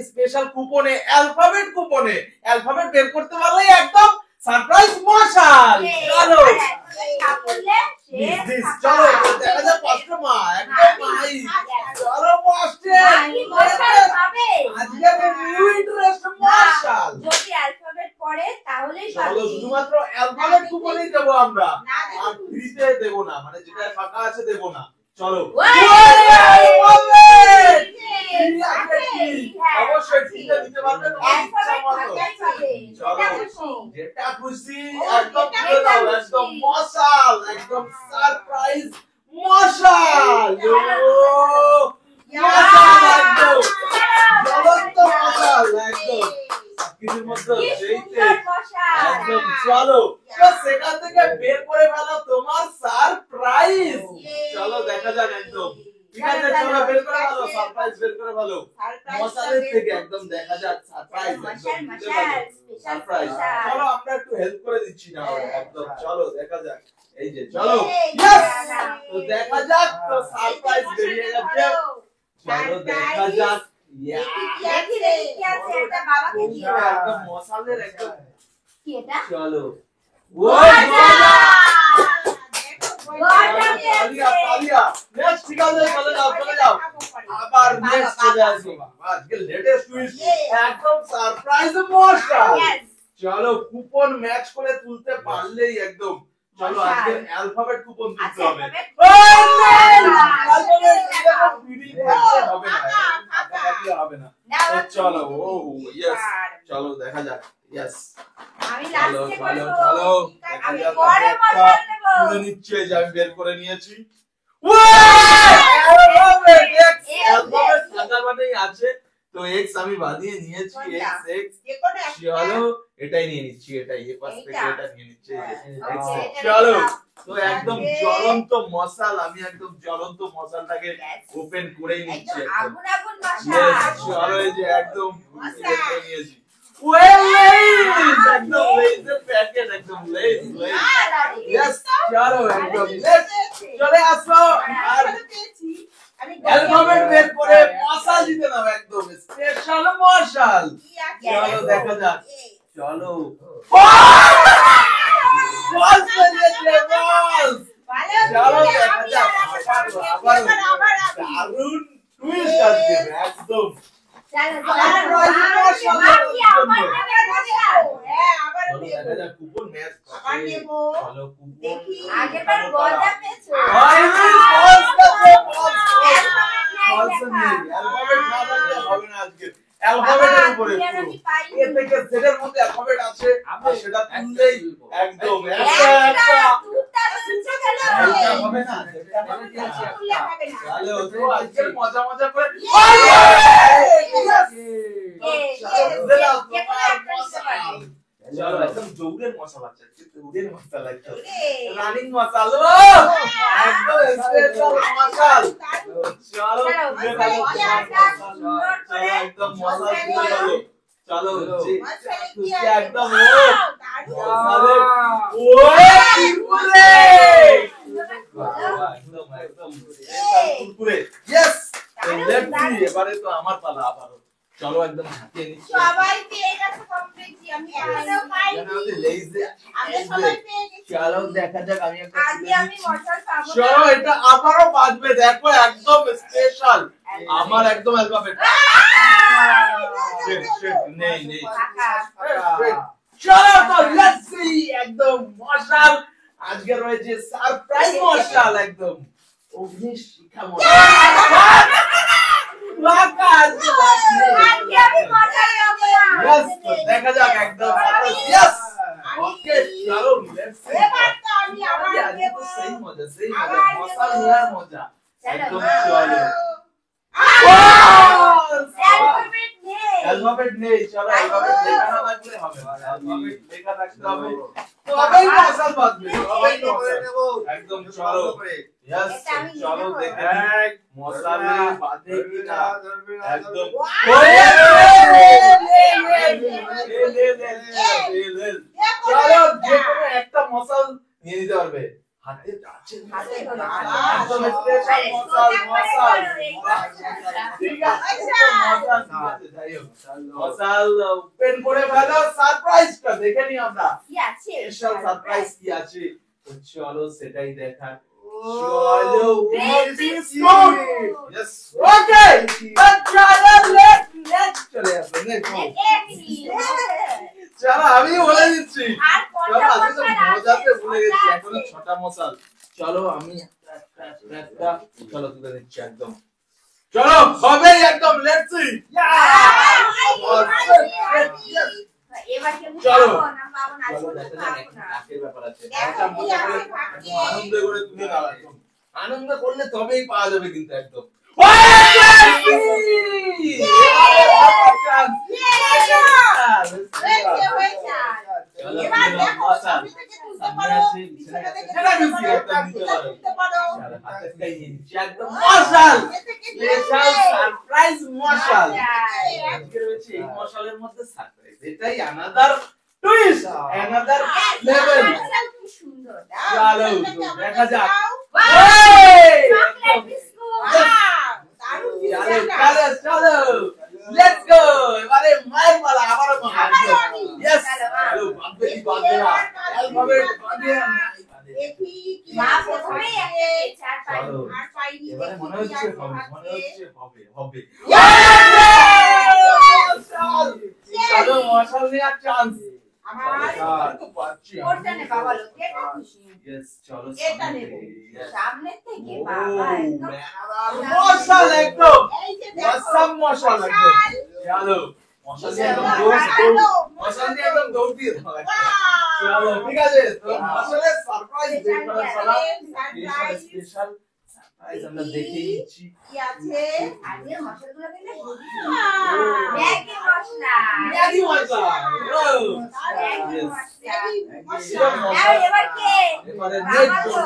Special কুপনে alphabet বের করতে পারলে একদম সারপ্রাইজ মশাল। চলো চলো দেখা যাক পাঁচটা মা একদম ভাই। চলো পাঁচটা আজকে নিউ ইন্টারেস্ট মশাল। যদি অ্যালফাবেট পড়ে তাহলেই চলো শুধুমাত্র অ্যালফাবেট কুপনই দেব আমরা, আর ফ্রিতে দেব না, মানে যেটা ফাঁকা আছে দেব না। চলো অবশ্যই ফ্রিতে দিতে পারবে তোমার ইচ্ছা মতো। চলো যেটা খুশি একদম দিয়ে দাও, একদম মশাল, একদম সারপ্রাইজ মশাল। মশাল একদম জ্বলন্ত মশাল একদম কিছুর মধ্যে একদম। চলো সেখান থেকে বের করে ফেলো তোমার সারপ্রাইজ। চলো দেখা যাক একদম। ঠিক আছে চলো বের করে ফেলো সারপ্রাইজ, বের করে ফেলো মশালের থেকে একদম দেখা যাক সারপ্রাইজ সারপ্রাইজ। চলো আমরা একটু হেল্প করে দিচ্ছি না একদম। চলো দেখা যাক এই যে চলো তো দেখা যাক তো সারপ্রাইজ বেরিয়ে গেছে। চলো দেখা যাক একদম মশালের একদম। চলো চলো কুপন ম্যাচ করে তুলতে পারলেই একদম। চলো আজকে অ্যালফাবেট কুপন তুলতে হবে। হবে না চলো চলো দেখা যাক। চলো চলো চলো তুলে নিচ্ছে যে আমি বের করে নিয়েছি। আছে তো এক্স আমি বানিয়ে নিয়েছি। চলো এটাই নিয়ে নিচ্ছি, এটাই এ পাশ থেকে এটা নিয়ে নিচ্ছে। চলো তো একদম জ্বলন্ত মশাল, আমি একদম জ্বলন্ত মশালটাকে ওপেন করেই নিচ্ছি একদম। চলো এই যে একদম নিয়েছি একদম লেজের প্যাকেট একদম লেজ। চলো একদম চলে আসো আর অ্যালফাবেট বের করে মশাল দিতে নাও একদম স্পেশাল মশাল। চলো দেখা যাক। চলো চলো দেখা যাক দারুণ টুইস্ট আসবে একদম। অ্যালফাবেটের উপরে এর থেকে সেটার মধ্যে অ্যালফাবেট আছে, সেটা তুললেই একদম হবে না। তাহলে তো আজকে মজা মজা করে চলো একদম জৌরের মশলা আছে, জৌরের মশলা একদম রানিং মশলা একদম স্পেশাল মশলা। চলো একদম মশলা চলো চলো একদম এবারে তো আমার পালা আবারও। চলো একদম হাতিয়ে নিচ্ছি সবাই পেয়ে গেছে কমপ্লিটলি। আমি এখনো পাইনি। চলো দেখা যাক আমি একটা আজকে আমি মশাল পাবো। চলো এটা আবারও বাজবে দেখো একদম স্পেশাল আমার একদম অ্যালফাবেট নেই নেই। চলো তো লেটস সি একদম মশাল আজকে রয়েছে সারপ্রাইজ মশাল একদম অগ্নি শিখা মশাল। দেখা যাক একদম ওকে চলো লেটস সি সেই মজা মশাল নেওয়ার মজা একদম। চলো অ্যালফাবেট নেই, চলো অ্যালফাবেট লেখা না থাকলে হবে না, অ্যালফাবেট লেখা থাকতে হবে তবেই মশাল বাজবে, তবেই নেব একদম। চলো यस চলো দেখে মশাল বাজে কিনা একদম। চলো যে কোনো একটা মশাল নিয়ে নিতে পারবে। হাতে টাচে হাতে ধরো। একদম স্পেশাল মশাল মশাল ঠিক আছে মশাল ঠিক আছে যাই হোক মশাল ওপেন করে ফেলো সারপ্রাইজটা দেখে নি আমরা কি আছে স্পেশাল সারপ্রাইজ কি আছে তো চলো সেটাই দেখার চলো বিস্কুট यस ওকে চলো লেটস চলে আসো চলো আমি বলে দিচ্ছি আর চলো কটা আজকে তো মশাল মজাতে আছে? ভুলে গেছি কটা এখনো আছে? 6টা মশাল চলো আমি একটা চলো তুলে দিচ্ছি একদম চলো হবে একদম লেটস সি এবার কেউ চলো। পাবো না পাবো না চলো শুনতে দেখা যাক পাবো একটু না নাকের ব্যাপার আছে দেখো একটা কি মজা করে আছে ভাগ্যে। আনন্দ করে তুলে দাও একদম আনন্দ করলে তবেই পাওয়া যাবে কিন্তু একদম এবার দেখো সামনে থেকে তুলতে পারো পিছনে থেকে তুলতে পারো একদম মশাল স্পেশাল সারপ্রাইজ মশাল আজকের হচ্ছে এই মশালের মধ্যে সারপ্রাইজ এটাই আনাদার টুইস্ট আনাদার লেভেল কি সুন্দর চলো দেখা যাক চকলেট বিস্কুট দারুণ চলো চলো লেটস গো এবারে মায়ের পালা আবারও মা আবারও আমি। यस চলো, মা। চলো বাঁধবে বাঁধবে না অ্যালফাবেট বাঁধবে না দেখি কি মা প্রথমে একটা চার পাই চলো। আর পাইনি এবারে মনে হচ্ছে হবে মনে হচ্ছে হবে চলো মশাল নেওয়ার চান্স আমার তো পাচ্ছি কোনটা নে বাবা লোক এটা খুশি यस চলো এটা নেব সামনে থেকে বাবা একদম মশাল একদম এই যে দেখো মশাল মশাল একদম চলো মশাল দিয়ে একদম মশাল দিয়ে একদম দৌড় দিয়ে দাও চলো ঠিক আছে তো মশালের সারপ্রাইজ দেখো সালা স্পেশাল সারপ্রাইজ আমরা দেখে নিচ্ছি কি আছে আজকে মশলাগুলো দিলে ম্যাগি মশলা ম্যাগি মশলা ম্যাগি মশলা মশলা এবার কে এবারে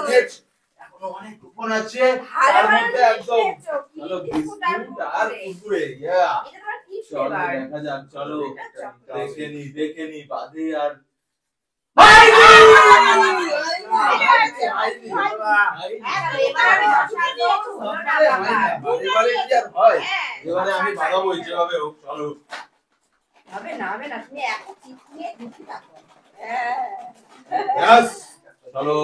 নেক্সট এখনো অনেক কুপন আছে তার মধ্যে একদম চলো বিস্কুট আর কুরকুরে ইয়া এটা তোমার কি চলো ফ্লেভার দেখা যাক চলো দেখে নি বাদে আর এবারে আমি বাঁধাবো যেভাবে হোক চলো হবে না তুমি এখন চিপ নিয়ে দিতে থাকো यस চলো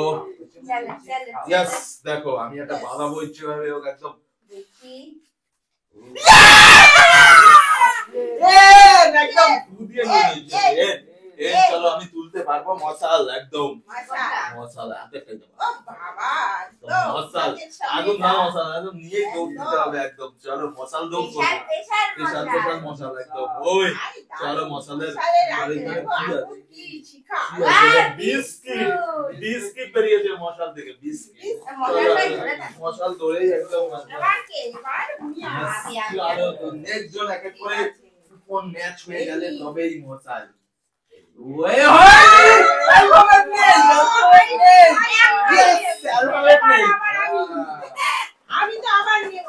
চলো यस দেখো আমি একটা বাঁধাবো যেভাবে হোক একদম দেখি একদম ধুতিয়ে নিয়ে চলো আমি তুলতে পারবো মশাল একদম মশাল হাতে খাইতে ও বাবা মশাল আগুন না মশাল একদম নিয়ে দৌড় দিতে হবে একদম চলো মশাল দৌড় করো স্পেশাল স্পেশাল মশাল একদম ওই চলো মশালের কি শিখা বিস্কিট বিস্কিট বেরিয়েছে মশাল থেকে বিস্কিট মশাল ধরেই একদম এবার কে এবার চলো তো নেক্সট জন এক এক করে কোন ম্যাচ হয়ে গেলে তবেই মশাল ওই হয় অ্যালফাবেট নেই অ্যালফাবেট নেই আমি তো আবার নেব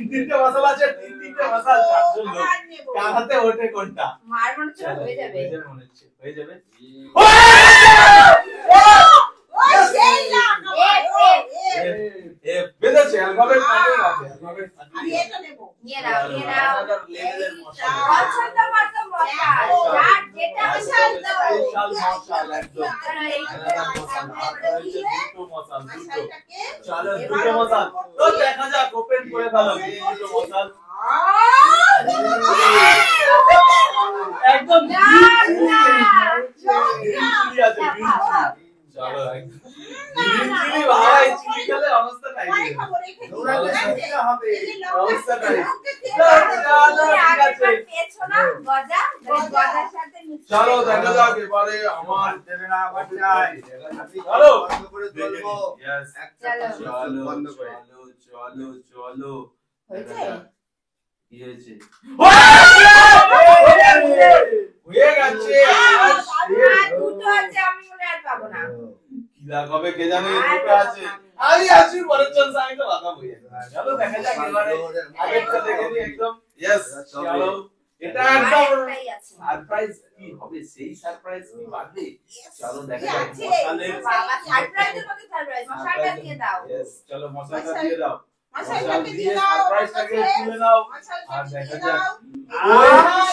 তিনটে মশাল আছে তিনটে মশাল চারজন লোক কার হাতে ওঠে কোনটা মার মনে হচ্ছে হয়ে যাবে মনে হচ্ছে হয়ে যাবে ও সেই না এ বেঁধেছে অ্যালফাবেট পাবে অ্যালফাবেট আমি এটা নেব নিয়ে লেভেলের মশাল পছন্দ মতো মশলা আর যেটা পছন্দ স্পেশাল মশাল একদম চলো দুটো মশাল তো দেখা যাক ওপেন করে ফেলো দুটো মশাল একদম চিলি আছে চলো চিলি ভাই চিলি খেলে অবস্থা নাই অবস্থা নাই চলো দেখা যাক এবারে আমার দেবে না আবার যাই চলো চলো চলো কি হয়েছে হয়ে গেছে কি লাগাবে কে জানে দুটো আছে আমি আছি পরের চান্স আমি তো বাধা বই চলো দেখা যাক এবারে আগেরটা দেখে নি একদম यस চলো এটা একদম সারপ্রাইজ কি হবে সেই সারপ্রাইজ কি পাবে? চলো দেখা কি যাক আছে? মশালের বাবা সারপ্রাইজের মধ্যে সারপ্রাইজ মশালটা দিয়ে দাও Yes, চলো মশালটা দিয়ে দাও। মশালটা মশাল দিয়ে দিয়ে দাও সারপ্রাইজটাকে তুলে নাও মশালটা আর দিয়ে দেখা দাও যাক।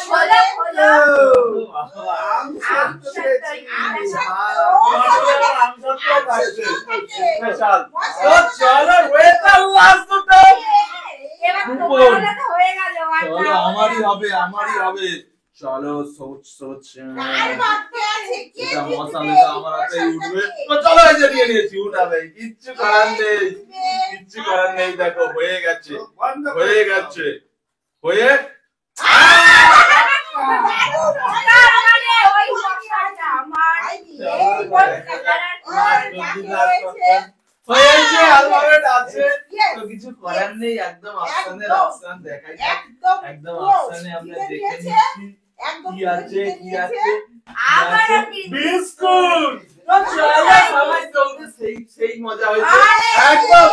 খোলো খোলো স্পেশাল। তো চলো ওয়েটার লাস্ট টাইম। এবার তোমার তো হয়ে গেল চলো আমারই হবে। চলো সোচ আর বাকি আছে কে এটা জিতবে? মশাল এটা আমার হাতেই উঠবে। তো চলো এই যে নিয়ে নিয়েছি উঠাবে। কিচ্ছু করার নেই। দেখো হয়ে গেছে। হয়ে তার মানে ওই মশালটা আমার এই হয়েছে আলমারেট আছে। তো কিছু করার নেই একদম অপশনের অপশন দেখাই যাক। একদম অপশনে আমরা দেখে নিচ্ছি কি আছে আবার বিস্কুট। তো চলো সবাই চলতে সেই মজা হয়েছে একদম